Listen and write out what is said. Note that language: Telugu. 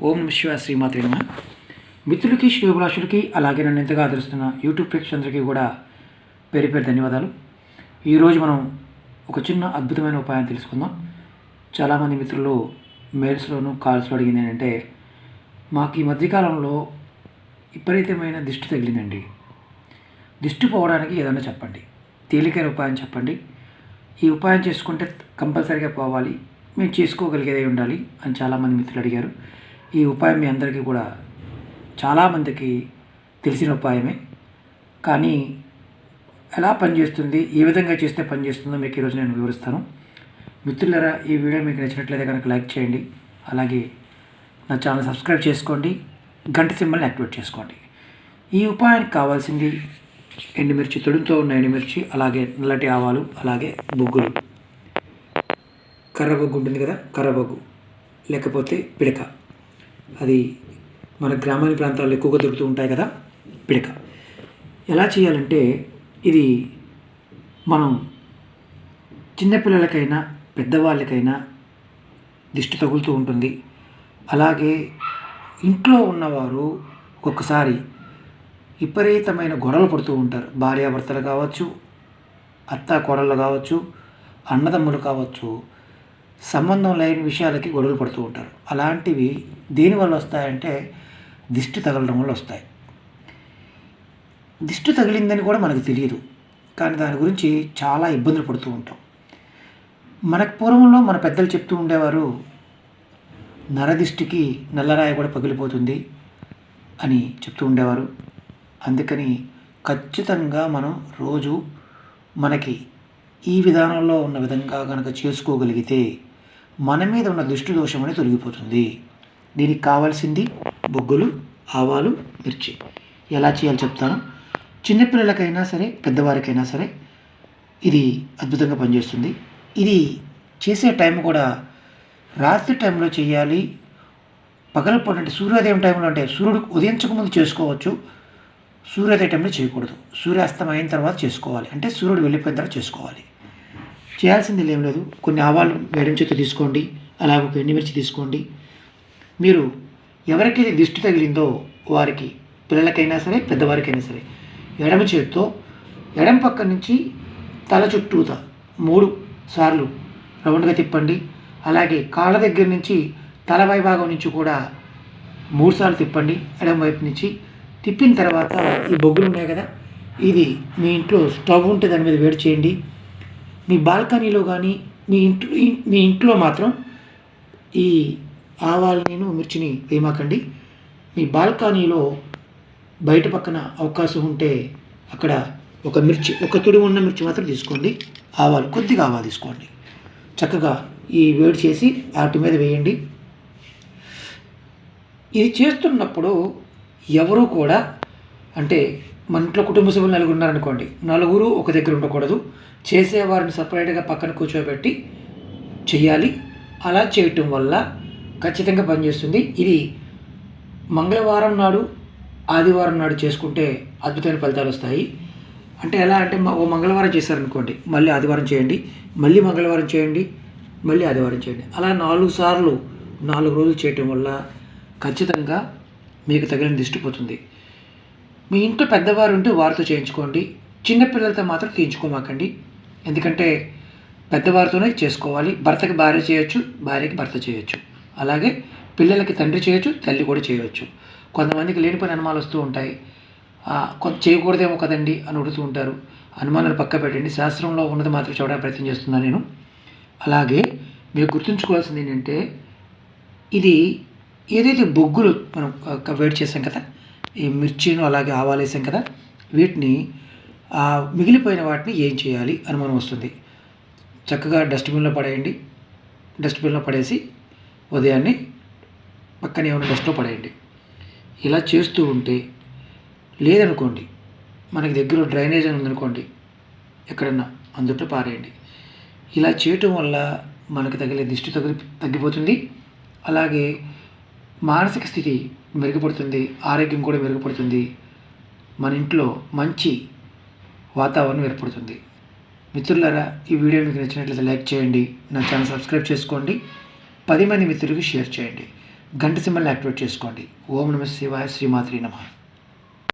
ఓం నమ శివాయ శ్రీమాత్రే నమః. మిత్రులకి శ్రేయోభిలాషులకి అలాగే నన్ను ఎంతగా ఆదరిస్తున్న యూట్యూబ్ ప్రేక్షకులందరికీ కూడా పేరు పేరు ధన్యవాదాలు. ఈరోజు మనం ఒక చిన్న అద్భుతమైన ఉపాయం తెలుసుకుందాం. చాలామంది మిత్రులు మెయిల్స్లోను కాల్స్లో అడిగింది ఏంటంటే, మాకు ఈ మధ్యకాలంలో విపరీతమైన దిష్టి తగిలిందండి, దిష్టి పోవడానికి ఏదైనా చెప్పండి, తేలికైన ఉపాయం చెప్పండి, ఈ ఉపాయం చేసుకుంటే కంపల్సరీగా పోవాలి, మేము చేసుకోగలిగేదే ఉండాలి అని చాలామంది మిత్రులు అడిగారు. ఈ ఉపాయం మీ అందరికీ కూడా చాలామందికి తెలిసిన ఉపాయమే, కానీ ఎలా పనిచేస్తుంది, ఏ విధంగా చేస్తే పనిచేస్తుందో మీకు ఈరోజు నేను వివరిస్తాను. మిత్రులారా, ఈ వీడియో మీకు నచ్చినట్లయితే కనుక లైక్ చేయండి, అలాగే నా ఛానల్ సబ్స్క్రైబ్ చేసుకోండి, గంట సింబల్ని యాక్టివేట్ చేసుకోండి. ఈ ఉపాయానికి కావాల్సింది ఎండుమిర్చి, తొడుతో ఉన్న ఎండుమిర్చి, అలాగే నల్లటి ఆవాలు, అలాగే బొగ్గులు, కర్రబొగ్గు ఉంటుంది కదా, కర్రబొగ్గు లేకపోతే పిడక, అది మన గ్రామీణ ప్రాంతాల్లో ఎక్కువగా దొరుకుతూ ఉంటాయి కదా, పిడక. ఎలా చేయాలంటే, ఇది మనం చిన్నపిల్లలకైనా పెద్దవాళ్ళకైనా దిష్టి తగులుతూ ఉంటుంది. అలాగే ఇంట్లో ఉన్నవారు ఒక్కొక్కసారి విపరీతమైన గొడవలు పడుతూ ఉంటారు. భార్యాభర్తలు కావచ్చు, అత్త కోడళ్ళు కావచ్చు, అన్నదమ్ములు కావచ్చు, సంబంధం లేని విషయాలకి గొడవలు పడుతూ ఉంటారు. అలాంటివి దేనివల్ల వస్తాయంటే దిష్టి తగలడం వల్ల వస్తాయి. దిష్టి తగిలిందని కూడా మనకు తెలియదు, కానీ దాని గురించి చాలా ఇబ్బందులు పడుతూ ఉంటాం. మనకు పూర్వంలో మన పెద్దలు చెప్తూ ఉండేవారు, నరదిష్టికి నల్లరాయి కూడా పగిలిపోతుంది అని చెప్తూ ఉండేవారు. అందుకని ఖచ్చితంగా మనం రోజు మనకి ఈ విధానంలో ఉన్న విధంగా కనుక చేసుకోగలిగితే మన మీద ఉన్న దిష్టి దోషం అనేది తొలగిపోతుంది. దీనికి కావాల్సింది బొగ్గులు, ఆవాలు, మిర్చి. ఎలా చేయాలో చెప్తాను. చిన్నపిల్లలకైనా సరే పెద్దవారికైనా సరే ఇది అద్భుతంగా పనిచేస్తుంది. ఇది చేసే టైం కూడా రాత్రి టైంలో చేయాలి. పగలపూట అంటే సూర్యోదయం టైంలో, అంటే సూర్యుడు ఉదయించకముందు చేసుకోవచ్చు, సూర్యోదయ టైంలో చేయకూడదు. సూర్యాస్తం అయిన తర్వాత చేసుకోవాలి, అంటే సూర్యుడు వెళ్ళిపోయిన తర్వాత చేసుకోవాలి. చేయాల్సింది ఏం లేదు, కొన్ని ఆవాలు ఎడమ చేతితో తీసుకోండి, అలాగే ఒక ఎండుమిర్చి తీసుకోండి. మీరు ఎవరికైతే దిష్టి తగిలిందో వారికి, పిల్లలకైనా సరే పెద్దవారికైనా సరే, ఎడమ చేతితో ఎడమ పక్క నుంచి తల చుట్టూత 3 సార్లు రౌండ్గా తిప్పండి. అలాగే కాళ్ళ దగ్గర నుంచి తల భాగం నుంచి కూడా 3 సార్లు తిప్పండి. ఎడమ వైపు నుంచి తిప్పిన తర్వాత ఈ బొగ్గులు ఉన్నాయి కదా, ఇది మీ ఇంట్లో స్టవ్ ఉంటే దాని మీద వేడి చేయండి. మీ బాల్కనీలో కానీ మీ ఇంట్లో మాత్రం ఈ ఆవాలని మిర్చిని వేయమాకండి. మీ బాల్కనీలో బయట పక్కన అవకాశం ఉంటే అక్కడ ఒక మిర్చి, ఒక తుడి ఉన్న మిర్చి మాత్రం తీసుకోండి. ఆవాలు కొద్దిగా ఆవాలు తీసుకోండి. చక్కగా ఈ వేడి చేసి వాటి మీద వేయండి. ఇది చేస్తున్నప్పుడు ఎవరు కూడా, అంటే మన ఇంట్లో కుటుంబ సభ్యులు 4 ఉన్నారనుకోండి, 4 ఒక దగ్గర ఉండకూడదు. చేసేవారిని సపరేట్గా పక్కన కూర్చోబెట్టి చెయ్యాలి. అలా చేయటం వల్ల ఖచ్చితంగా పనిచేస్తుంది. ఇది మంగళవారం నాడు, ఆదివారం నాడు చేసుకుంటే అద్భుతమైన ఫలితాలు వస్తాయి. అంటే ఎలా అంటే, ఓ మంగళవారం చేశారనుకోండి, మళ్ళీ ఆదివారం చేయండి, మళ్ళీ మంగళవారం చేయండి, మళ్ళీ ఆదివారం చేయండి. అలా 4 సార్లు 4 రోజులు చేయటం వల్ల ఖచ్చితంగా మీకు తగిలిన దిష్టి పోతుంది. మీ ఇంట్లో పెద్దవారు ఉంటే వారితో చేయించుకోండి, చిన్నపిల్లలతో మాత్రం తీయించుకోమాకండి. ఎందుకంటే పెద్దవారితోనే చేసుకోవాలి. భర్తకి భార్య చేయొచ్చు, భార్యకి భర్త చేయొచ్చు, అలాగే పిల్లలకి తండ్రి చేయొచ్చు, తల్లి కూడా చేయవచ్చు. కొంతమందికి లేనిపోయిన అనుమానాలు వస్తూ ఉంటాయి. కొంత చేయకూడదేమో కదండి అని అడుగుతూ ఉంటారు. అనుమానాలు పక్క పెట్టండి, శాస్త్రంలో ఉన్నది మాత్రం చూడడానికి ప్రయత్నం చేస్తున్నాను నేను. అలాగే మీరు గుర్తుంచుకోవాల్సింది ఏంటంటే, ఇది ఏదైతే బొగ్గులు మనం వేడి చేసాం కదా, ఈ మిర్చిను అలాగే ఆవాలు వేసాం కదా, వీటిని మిగిలిపోయిన వాటిని ఏం చేయాలి అనుమానం వస్తుంది. చక్కగా డస్ట్బిన్లో పడేయండి. డస్ట్బిన్లో పడేసి ఉదయాన్నే పక్కనే ఉన్న డస్ట్లో పడేయండి. ఇలా చేస్తూ ఉంటే, లేదనుకోండి మనకి దగ్గర డ్రైనేజ్ అని ఉందనుకోండి, ఎక్కడన్నా అందుట్లో పారేయండి. ఇలా చేయటం వల్ల మనకు తగిలే దిష్టి తగ్గిపోతుంది. అలాగే మానసిక స్థితి మెరుగుపడుతుంది, ఆరోగ్యం కూడా మెరుగుపడుతుంది, మన ఇంట్లో మంచి వాతావరణం ఏర్పడుతుంది. మిత్రులారా, ఈ వీడియో మీకు నచ్చినట్లయితే లైక్ చేయండి, నా ఛానల్ సబ్స్క్రైబ్ చేసుకోండి, 10 మంది మిత్రులకు షేర్ చేయండి. గంట సింబల్ని యాక్టివేట్ చేసుకోండి. ఓం నమః శివాయ, శ్రీమాత్రే నమః.